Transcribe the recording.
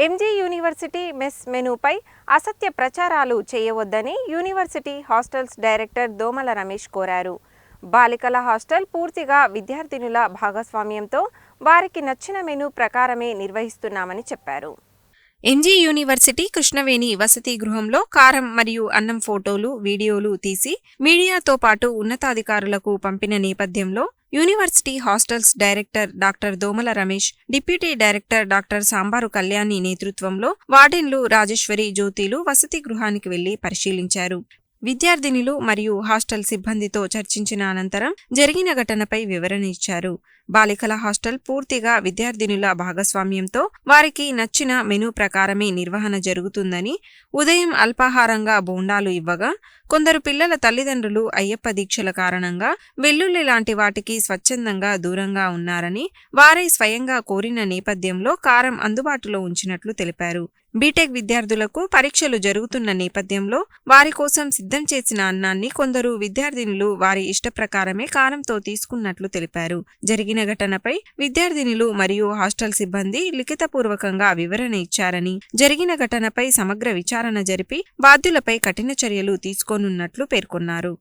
MG university mess మెనూపై అసత్య ప్రచారాలు చేయవద్దని యూనివర్సిటీ హాస్టల్స్ డైరెక్టర్ దోమల రమేష్ కోరారు. బాలికల హాస్టల్ పూర్తిగా విద్యార్థినుల భాగస్వామ్యంతో వారికి నచ్చిన మెనూ ప్రకారమే నిర్వహిస్తున్నామని చెప్పారు. ఎంజీ యూనివర్సిటీ కృష్ణవేణి వసతి గృహంలో కారం మరియు అన్నం ఫోటోలు, వీడియోలు తీసి మీడియాతో పాటు ఉన్నతాధికారులకు పంపిన నేపథ్యంలో యూనివర్సిటీ హాస్టల్స్ డైరెక్టర్ డాక్టర్ దోమల Ramesh, deputy director doctor sambar Kalyani నేతృత్వంలో వార్డెన్లు రాజేశ్వరి, జ్యోతిలు వసతి గృహానికి వెళ్లి పరిశీలించారు. విద్యార్థినులు మరియు హాస్టల్ సిబ్బందితో చర్చించిన అనంతరం జరిగిన ఘటనపై వివరణ ఇచ్చారు. బాలికల హాస్టల్ పూర్తిగా విద్యార్థినుల భాగస్వామ్యంతో వారికి నచ్చిన మెనూ ప్రకారమే నిర్వహణ జరుగుతుందని, ఉదయం అల్పాహారంగా బోండాలు ఇవ్వగా కొందరు పిల్లల తల్లిదండ్రులు అయ్యప్ప దీక్షల కారణంగా వెల్లుల్లి లాంటి వాటికి స్వచ్ఛందంగా దూరంగా ఉన్నారని, వారే స్వయంగా కోరిన నేపథ్యంలో కారం అందుబాటులో ఉంచినట్లు తెలిపారు. బీటెక్ విద్యార్థులకు పరీక్షలు జరుగుతున్న నేపథ్యంలో వారి కోసం సిద్ధం చేసిన అన్నాన్ని కొందరు విద్యార్థినులు వారి ఇష్ట ప్రకారమే కారంతో తీసుకున్నట్లు తెలిపారు. జరిగిన ఘటనపై విద్యార్థినులు మరియు హాస్టల్ సిబ్బంది లిఖితపూర్వకంగా వివరణ ఇచ్చారని, జరిగిన ఘటనపై సమగ్ర విచారణ జరిపి బాధ్యులపై కఠిన చర్యలు తీసుకోనున్నట్లు పేర్కొన్నారు.